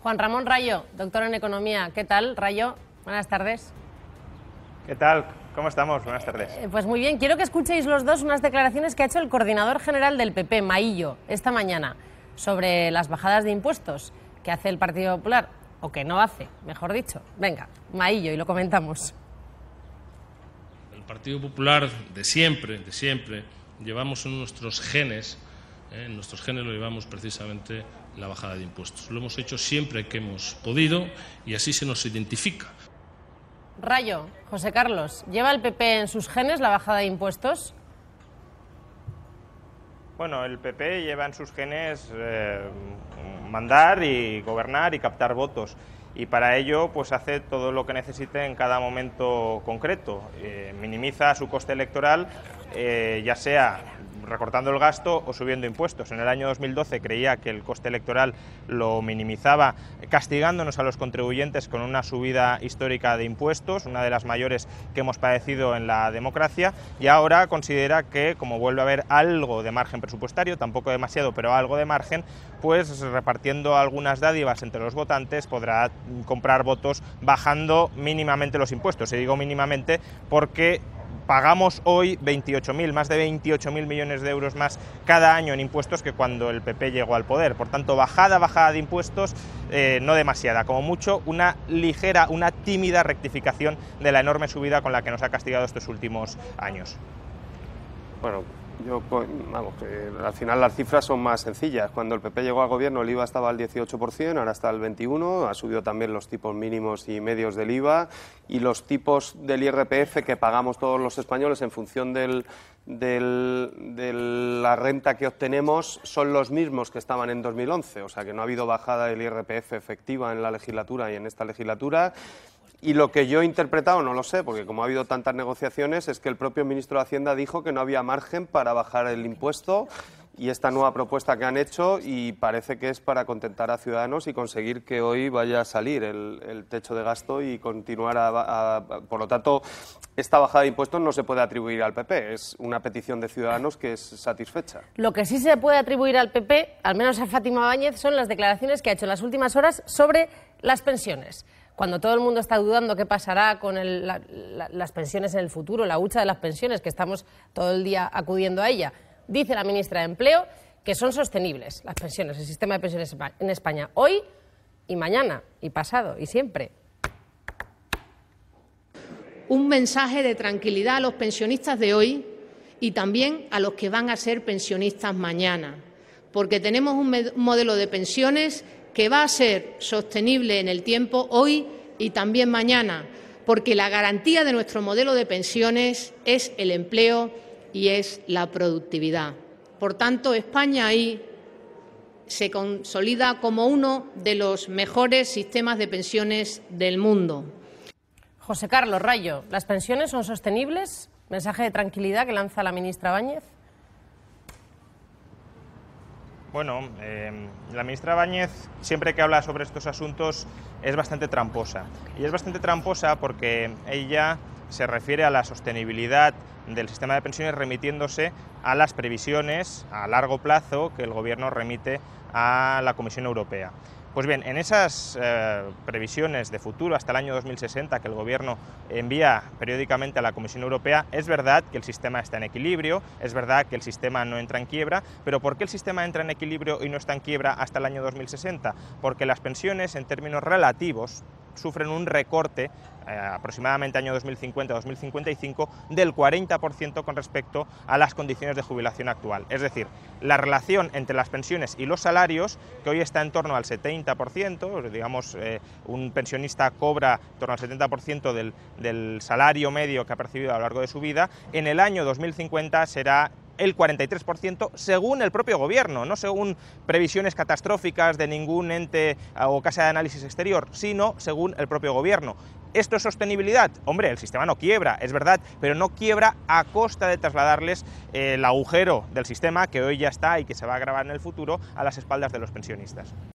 Juan Ramón Rayo, doctor en Economía. ¿Qué tal, Rayo? Buenas tardes. ¿Qué tal? ¿Cómo estamos? Buenas tardes. Pues muy bien. Quiero que escuchéis los dos unas declaraciones que ha hecho el coordinador general del PP, Maillo, esta mañana, sobre las bajadas de impuestos que hace el Partido Popular, o que no hace, mejor dicho. Venga, Maillo, y lo comentamos. El Partido Popular de siempre, llevamos en nuestros genes, lo llevamos precisamente la bajada de impuestos. Lo hemos hecho siempre que hemos podido y así se nos identifica. Rayo, José Carlos, ¿lleva el PP en sus genes la bajada de impuestos? Bueno, el PP lleva en sus genes mandar y gobernar y captar votos. Y para ello pues hace todo lo que necesite en cada momento concreto. Minimiza su coste electoral, ya sea recortando el gasto o subiendo impuestos. En el año 2012 creía que el coste electoral lo minimizaba castigándonos a los contribuyentes con una subida histórica de impuestos, una de las mayores que hemos padecido en la democracia, y ahora considera que, como vuelve a haber algo de margen presupuestario, tampoco demasiado, pero algo de margen, pues repartiendo algunas dádivas entre los votantes podrá comprar votos bajando mínimamente los impuestos. Y digo mínimamente porque pagamos hoy más de 28.000 millones de euros más cada año en impuestos que cuando el PP llegó al poder. Por tanto, bajada de impuestos, no demasiada, como mucho una ligera, una tímida rectificación de la enorme subida con la que nos ha castigado estos últimos años. Bueno, que al final las cifras son más sencillas. Cuando el PP llegó al gobierno el IVA estaba al 18%, ahora está al 21%, ha subido también los tipos mínimos y medios del IVA y los tipos del IRPF que pagamos todos los españoles en función de la renta que obtenemos son los mismos que estaban en 2011, o sea que no ha habido bajada del IRPF efectiva en la legislatura y en esta legislatura. Y lo que yo he interpretado, no lo sé, porque como ha habido tantas negociaciones, es que el propio ministro de Hacienda dijo que no había margen para bajar el impuesto y esta nueva propuesta que han hecho, y parece que es para contentar a Ciudadanos y conseguir que hoy vaya a salir el techo de gasto y continuar por lo tanto, esta bajada de impuestos no se puede atribuir al PP, es una petición de Ciudadanos que es satisfecha. Lo que sí se puede atribuir al PP, al menos a Fátima Báñez, son las declaraciones que ha hecho en las últimas horas sobre las pensiones. Cuando todo el mundo está dudando qué pasará con las pensiones en el futuro, la hucha de las pensiones, que estamos todo el día acudiendo a ella, dice la ministra de Empleo que son sostenibles las pensiones, el sistema de pensiones en España, hoy y mañana, y pasado, y siempre. Un mensaje de tranquilidad a los pensionistas de hoy y también a los que van a ser pensionistas mañana, porque tenemos un modelo de pensiones que va a ser sostenible en el tiempo hoy y también mañana, porque la garantía de nuestro modelo de pensiones es el empleo y es la productividad. Por tanto, España ahí se consolida como uno de los mejores sistemas de pensiones del mundo. José Carlos, Rayo, ¿las pensiones son sostenibles? Mensaje de tranquilidad que lanza la ministra Báñez. Bueno, la ministra Báñez, siempre que habla sobre estos asuntos, es bastante tramposa. Y es bastante tramposa porque ella se refiere a la sostenibilidad del sistema de pensiones remitiéndose a las previsiones a largo plazo que el Gobierno remite a la Comisión Europea. Pues bien, en esas previsiones de futuro hasta el año 2060 que el Gobierno envía periódicamente a la Comisión Europea, es verdad que el sistema está en equilibrio, es verdad que el sistema no entra en quiebra, pero ¿por qué el sistema entra en equilibrio y no está en quiebra hasta el año 2060? Porque las pensiones, en términos relativos, sufren un recorte aproximadamente año 2050-2055 del 40% con respecto a las condiciones de jubilación actual. Es decir, la relación entre las pensiones y los salarios, que hoy está en torno al 70%, digamos, un pensionista cobra en torno al 70% del salario medio que ha percibido a lo largo de su vida, en el año 2050 será el 43% según el propio Gobierno, no según previsiones catastróficas de ningún ente o casa de análisis exterior, sino según el propio Gobierno. ¿Esto es sostenibilidad? Hombre, el sistema no quiebra, es verdad, pero no quiebra a costa de trasladarles el agujero del sistema que hoy ya está y que se va a agravar en el futuro a las espaldas de los pensionistas.